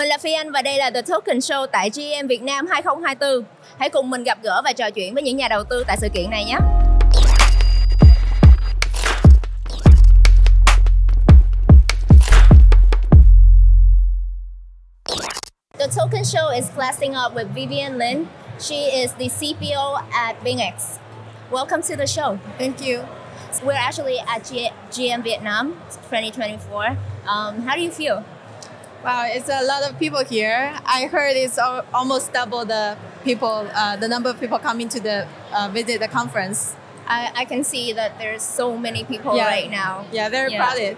Mình là Phi Anh và đây là The Token Show tại GM Việt Nam 2024. Hãy cùng mình gặp gỡ và trò chuyện với những nhà đầu tư tại sự kiện này nhé. The Token Show is classing up with Vivien Lin. She is the CPO at BingX. Welcome to the show. Thank you. We're actually at GM Vietnam 2024. How do you feel? Wow, it's a lot of people here. I heard it's almost double the people, the number of people coming to the visit the conference. I can see that there's so many people right now. Yeah, very crowded.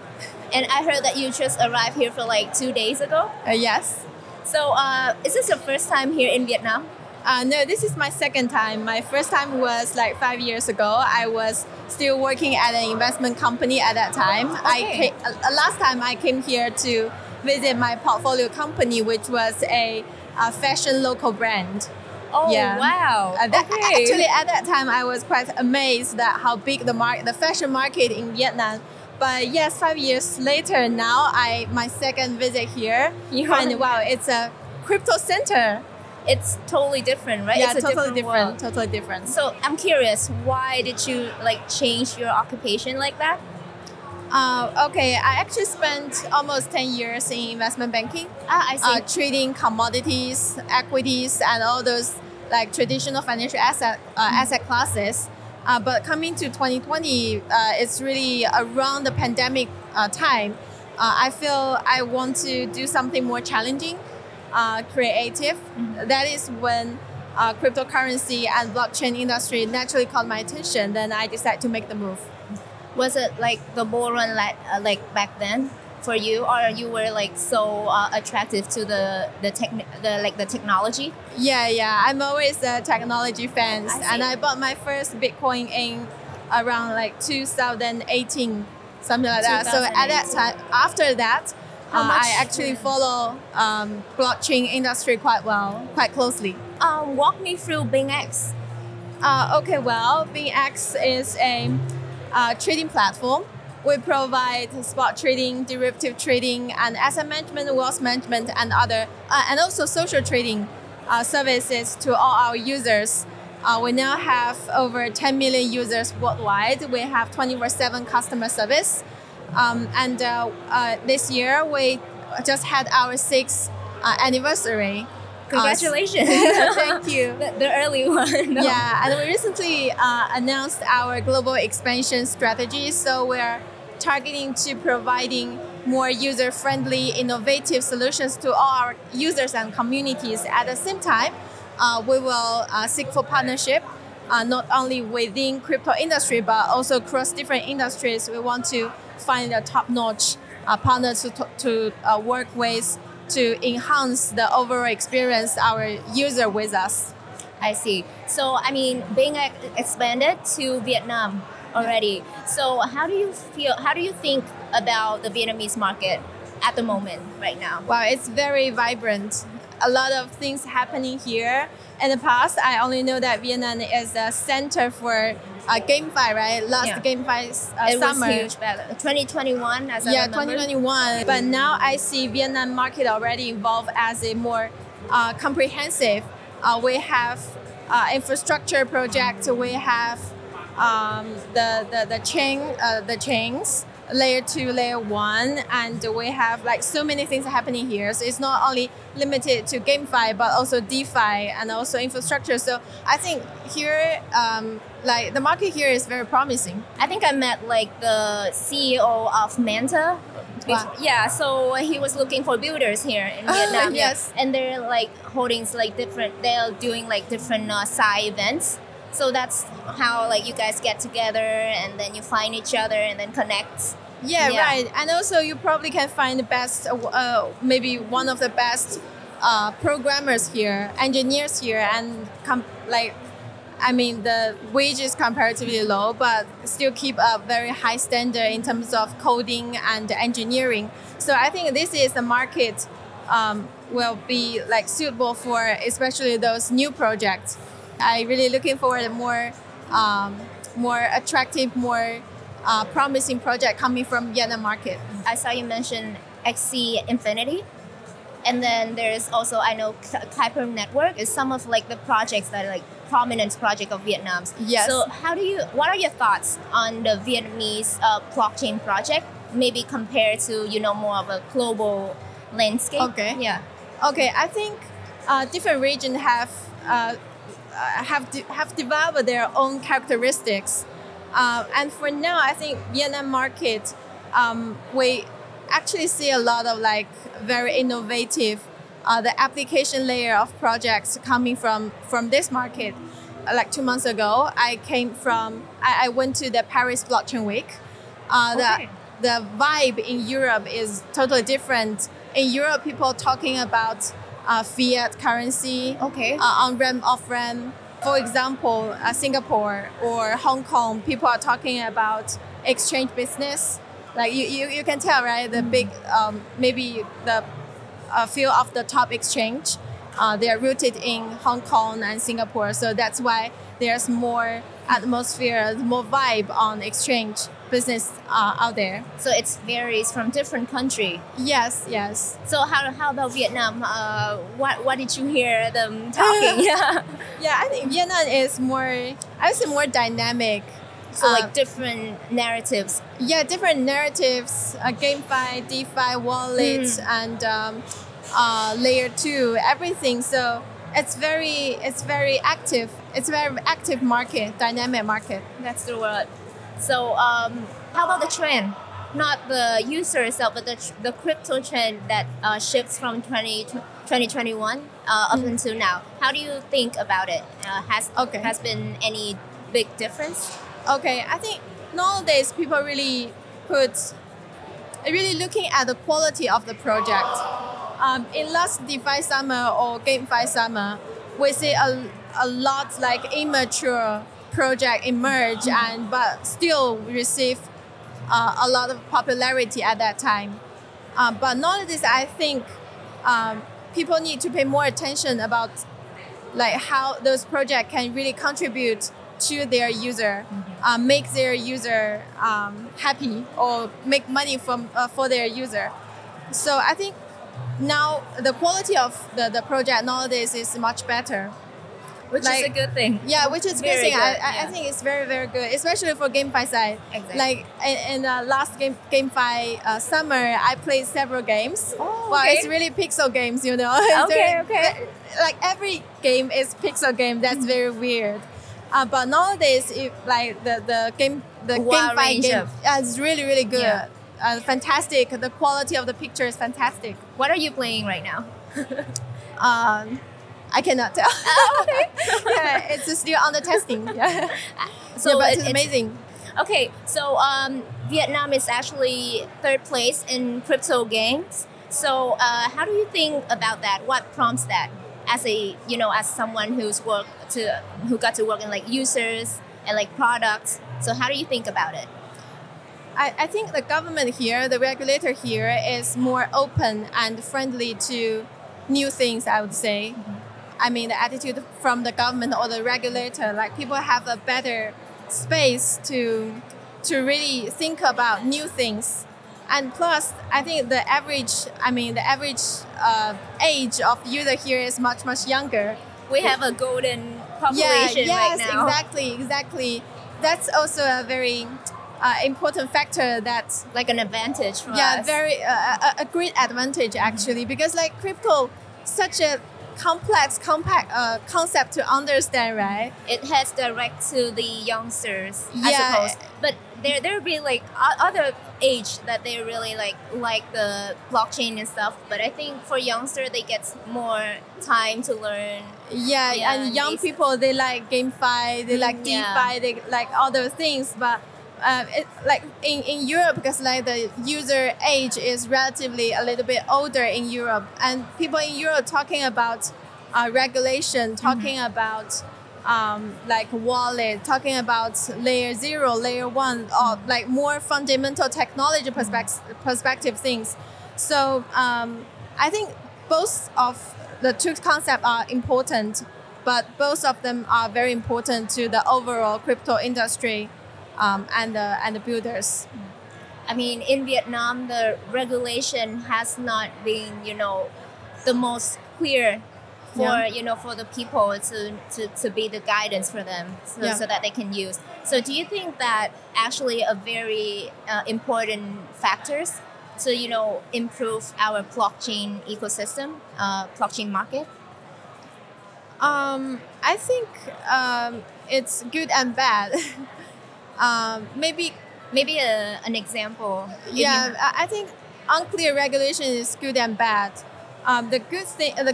And I heard that you just arrived here for like 2 days ago. Yes. So is this your first time here in Vietnam? No, this is my second time. My first time was like 5 years ago. I was still working at an investment company at that time. Okay. Last time I came here to visit my portfolio company, which was a fashion local brand. Oh, wow. Actually, at that time, I was quite amazed at how big the fashion market in Vietnam. But yes, 5 years later, now my second visit here, you find, wow, it's a crypto center. It's totally different, right? Yeah, it's a totally different. world. Totally different. So I'm curious, why did you like change your occupation like that? Okay, I actually spent almost 10 years in investment banking. I see. Trading commodities, equities, and all those like traditional financial asset classes. But coming to 2020, it's really around the pandemic time. I feel I want to do something more challenging, creative. Mm-hmm. That is when cryptocurrency and blockchain industry naturally caught my attention. Then I decided to make the move. Was it like the bull run like back then for you, or you were like so attractive to the technology? Yeah. I'm always a technology fan, and I bought my first Bitcoin in around like 2018, something like that. So at that time, after that, I actually follow blockchain industry quite closely. Walk me through BingX. Okay, well, BingX is a trading platform. We provide spot trading, derivative trading, and asset management, wealth management, and other, and also social trading services to all our users. We now have over 10 million users worldwide. We have 24/7 customer service. And this year, we just had our 6th anniversary. Congratulations. Thank you. The early one. No. Yeah, and we recently announced our global expansion strategy. So we're targeting to providing more user-friendly, innovative solutions to all our users and communities. At the same time, we will seek for partnership, not only within crypto industry, but also across different industries. We want to find a top-notch partner to work with to enhance the overall experience our user with us. I see. So, I mean, being expanded to Vietnam already. So, how do you think about the Vietnamese market at the moment right now? Wow, it's very vibrant. A lot of things happening here. In the past, I only know that Vietnam is a center for GameFi, right? GameFi it summer. was huge back 2021 as I remember. 2021. But now I see Vietnam market already evolve as a more comprehensive. We have infrastructure projects. We have the chains, layer 2, layer 1, and we have like so many things happening here. So it's not only limited to GameFi, but also DeFi and also infrastructure. So I think here, like the market here is very promising. I think I met like the CEO of Manta. Wow. Yeah, so he was looking for builders here in Vietnam. Yes. And they're like holding like they're doing like different side events. So that's how like you guys get together and then you find each other and then connect. Yeah, right. And also you probably can find the best, maybe one of the best programmers here, engineers here, and the wage is comparatively low, but still keep a very high standard in terms of coding and engineering. So I think this is the market will be like suitable for especially those new projects. I really looking forward to more attractive, more promising project coming from Vietnam market. I saw you mention XC Infinity. And then there's also, I know Kuiper Network is some of like the projects that are like prominent project of Vietnam's. Yes. So what are your thoughts on the Vietnamese blockchain project, maybe compared to, more of a global landscape? Okay. Yeah. Okay, I think different regions have developed their own characteristics. And for now, I think Vietnam market, we actually see a lot of like very innovative, the application layer of projects coming from this market. Like 2 months ago, I went to the Paris Blockchain Week. The vibe in Europe is totally different. In Europe, people are talking about fiat currency, on-ramp, off-ramp. For example, Singapore or Hong Kong, people are talking about exchange business. Like you can tell, right? The big, maybe the few of the top exchange, they are rooted in Hong Kong and Singapore. So that's why there's more atmosphere, more vibe on exchange business out there. So it varies from different country. Yes. So how about Vietnam? What did you hear them talking? Yeah, I think Vietnam is more dynamic. So like different narratives. Yeah, different narratives, GameFi, DeFi, wallet, and layer 2, everything. So it's very active. It's a very active market, dynamic market. That's the word. So how about the trend? Not the user itself, but the crypto trend that shifts from 2021 up until now. How do you think about it? Has been any big difference? Okay, I think nowadays people really looking at the quality of the project. In last DeFi summer or GameFi summer, we see a lot like immature project emerge but still receive a lot of popularity at that time. But nowadays, I think people need to pay more attention about like how those projects can really contribute to their user, make their user happy or make money for their user. So I think now the quality of the project nowadays is much better. Which is a good thing. Yeah, which is a good thing. I think it's very, very good, especially for GameFi side. Exactly. Like in the last GameFi summer, I played several games. Well, it's really pixel games, you know. Okay. Like every game is pixel game. That's very weird. But nowadays, the GameFi game is really, really good. Yeah. Fantastic. The quality of the picture is fantastic. What are you playing right now? I cannot tell. Yeah, it's still under testing. Yeah. So but it's amazing. Okay, so Vietnam is actually 3rd place in crypto games. So how do you think about that? What prompts that? As someone who got to work in like users and like products. So how do you think about it? I think the government here, the regulator here, is more open and friendly to new things, I would say. I mean, the attitude from the government or the regulator, like people have a better space to really think about new things. And plus, I think the average age of user here is much, much younger. We have a golden population right now. Exactly. That's also a very important factor that's like an advantage for us. Yeah, very a great advantage actually, because like crypto, such a complex, compact concept to understand, right? It has direct to the youngsters, I suppose. But there be like other age that they really like the blockchain and stuff. But I think for youngster, they get more time to learn. Yeah, and young people, they like GameFi, they like DeFi, they like all those things. But like in Europe, because like the user age is relatively a little bit older in Europe, and people in Europe talking about regulation, talking about like wallet, talking about layer 0, layer 1, or like more fundamental technology perspective things. So I think both of the two concepts are important, but both of them are very important to the overall crypto industry. And the builders. I mean, in Vietnam, the regulation has not been, the most clear for Yeah. for the people to be the guidance for them, so that they can use. So do you think that actually a very important factors to improve our blockchain ecosystem, blockchain market? I think it's good and bad. Maybe An example. I think unclear regulation is good and bad. The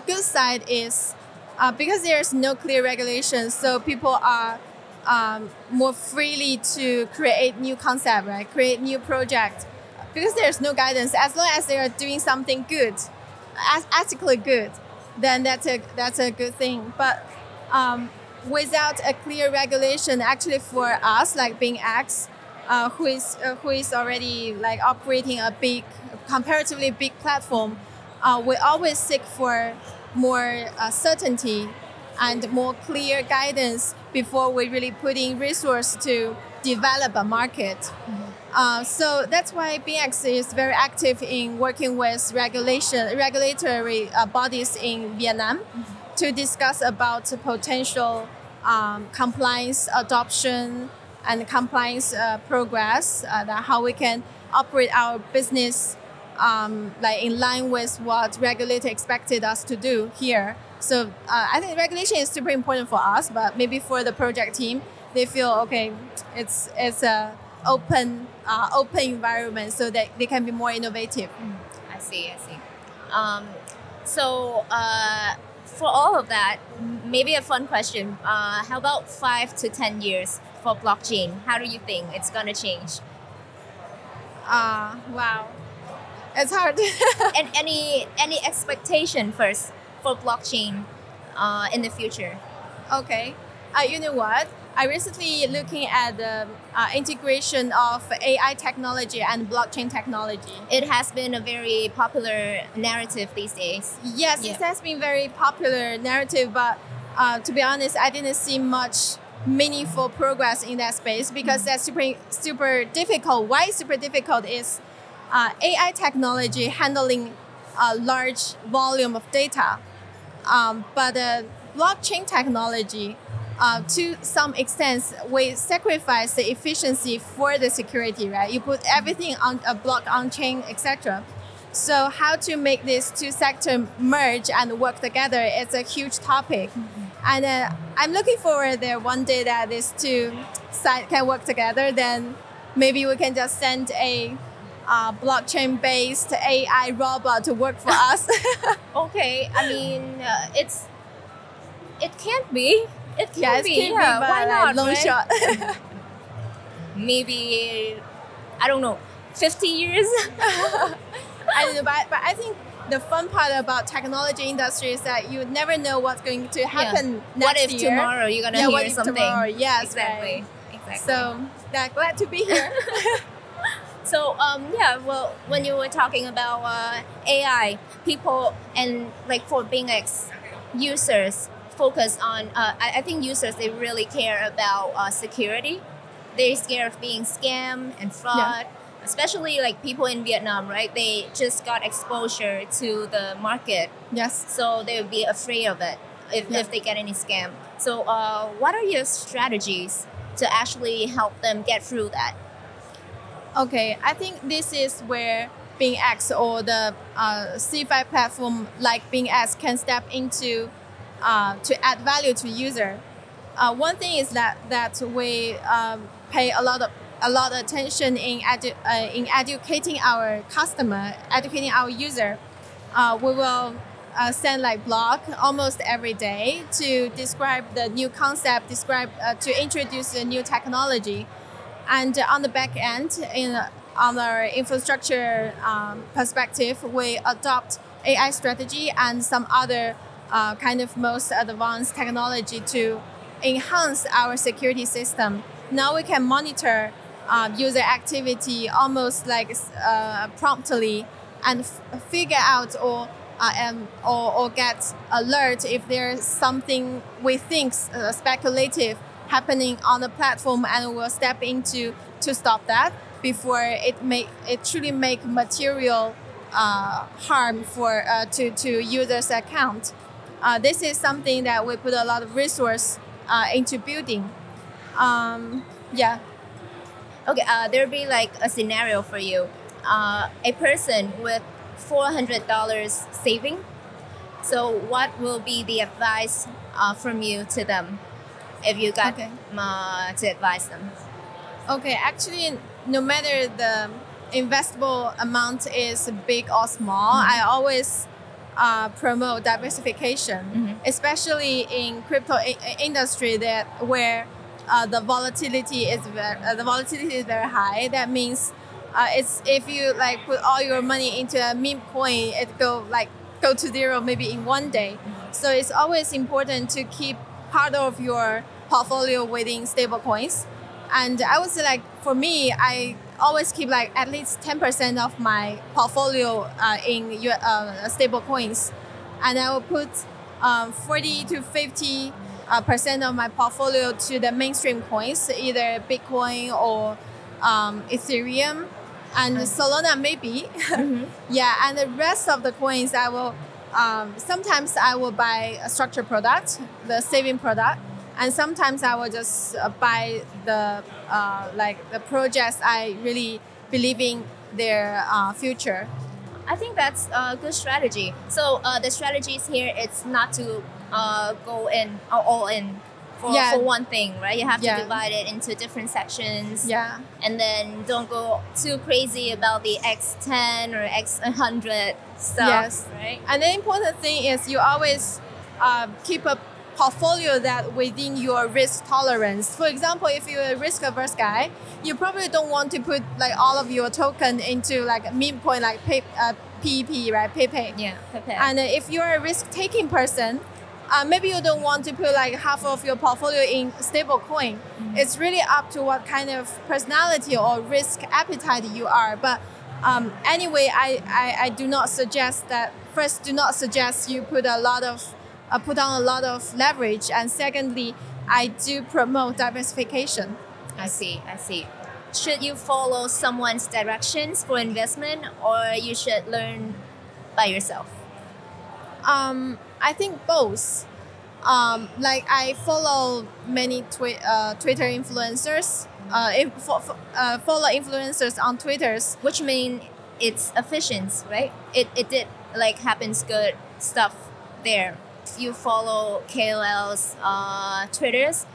good side is because there's no clear regulation, so people are more freely to create new concept, right? Create new project because there's no guidance. As long as they are doing something good, ethically good, then that's a good thing. But without a clear regulation, actually for us like BingX, who is already like operating a comparatively big platform, we always seek for more certainty and more clear guidance before we really put in resource to develop a market. So that's why BingX is very active in working with regulatory bodies in Vietnam to discuss about potential compliance adoption and compliance progress, how we can operate our business like in line with what regulator expected us to do here. So I think regulation is super important for us, but maybe for the project team, they feel okay, it's a open environment so that they can be more innovative. I see. So for all of that, maybe a fun question. How about 5 to 10 years for blockchain? How do you think it's gonna change? Wow, it's hard. And any expectation first for blockchain in the future? Okay, you know what? I recently looking at the integration of AI technology and blockchain technology. It has been a very popular narrative these days. Yes, it has been very popular narrative, but to be honest, I didn't see much meaningful progress in that space because that's super difficult. Why super difficult is AI technology handling a large volume of data, but blockchain technology, to some extent, we sacrifice the efficiency for the security, right? You put everything on a block on chain, etc. So how to make these two sectors merge and work together is a huge topic. And I'm looking forward there one day that these two sides can work together. Then maybe we can just send a blockchain-based AI robot to work for us. Okay, I mean, it can't be. It can be. But why not? Long right? shot. Maybe, I don't know, 50 years? I don't know, but I think the fun part about technology industry is that you never know what's going to happen next What if year. tomorrow you're going to what hear if something? Tomorrow? Yes, exactly. Right. Exactly. So, glad to be here. So, well, when you were talking about AI, people and like for BingX, users focus on, I think users, they really care about security. They're scared of being scammed and fraud, especially like people in Vietnam, right? They just got exposure to the market. Yes. So they would be afraid of it if they get any scam. So what are your strategies to actually help them get through that? Okay, I think this is where BingX or the CFI platform like BingX can step into to add value to user. One thing is that we pay a lot of attention in educating our customer, educating our user. We will send like blog almost every day to describe the new concept, to introduce the new technology. And on the back end, on our infrastructure perspective, we adopt AI strategy and some other kind of most advanced technology to enhance our security system. Now we can monitor user activity almost like promptly and figure out or get alert if there's something we think speculative happening on the platform, and we'll step into to stop that before it truly make material harm for to users' account. This is something that we put a lot of resource into building. Yeah. Okay, there'll be like a scenario for you. A person with $400 saving. So what will be the advice from you to them if you got to advise them? Okay, actually, no matter the investable amount is big or small, I always promote diversification, especially in crypto industry where the volatility is very high. That means it's if you like put all your money into a meme coin, it go to zero maybe in one day. So it's always important to keep part of your portfolio within stable coins. And I would say, like, for me, I always keep like at least 10% of my portfolio in stable coins, and I will put 40 to 50% of my portfolio to the mainstream coins, either Bitcoin or Ethereum, and Solana maybe. Yeah, and the rest of the coins I will sometimes I will buy a structured product, the saving product. And sometimes I will just buy the projects I really believe in their future. I think that's a good strategy. So the strategies here, it's not to go in all in for one thing, right? You have to divide it into different sections. Yeah. And then don't go too crazy about the X10 or X100 stuff. Yes. Right. And the important thing is you always keep a portfolio that within your risk tolerance. For example, if you're a risk averse guy, you probably don't want to put like all of your token into like a meme coin like PEP, right? Pepe. Yeah, Pepe. And if you're a risk taking person, maybe you don't want to put like half of your portfolio in stable coin. It's really up to what kind of personality or risk appetite you are. But anyway, I do not suggest that. First, do not suggest you put on a lot of leverage, and secondly, I do promote diversification. I see. Should you follow someone's directions for investment, or you should learn by yourself? I think both. Like I follow many Twitter influencers. Follow influencers on Twitters, which mean it's efficient, right? It did like happens good stuff there. You follow KOLs Twitters,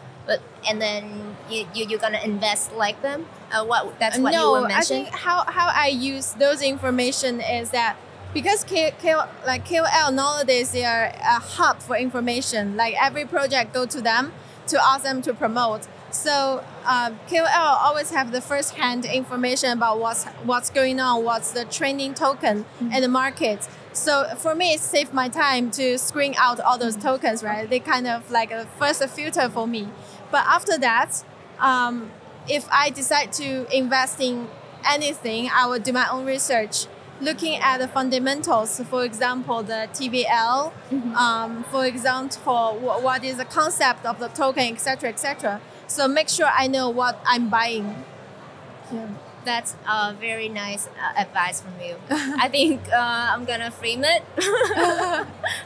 and then you're gonna invest like them. That's what you were mentioning. I think how I use those information is that because KOL nowadays they are a hub for information. Like every project go to them to ask them to promote. So KOL always have the first-hand information about what's going on, what's the trending token in the market. So for me, it saved my time to screen out all those tokens, right? They kind of like a first filter for me. But after that, if I decide to invest in anything, I will do my own research, looking at the fundamentals. For example, the TVL. For example, what is the concept of the token, etc., etc. So make sure I know what I'm buying. Yeah. That's very nice advice from you. I think I'm gonna frame it.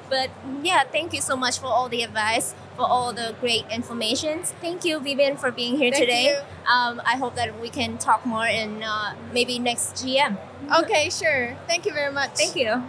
But yeah, thank you so much for all the advice, for all the great information. Thank you, Vivien, for being here today. I hope that we can talk more in maybe next GM. Okay, sure. Thank you very much. Thank you.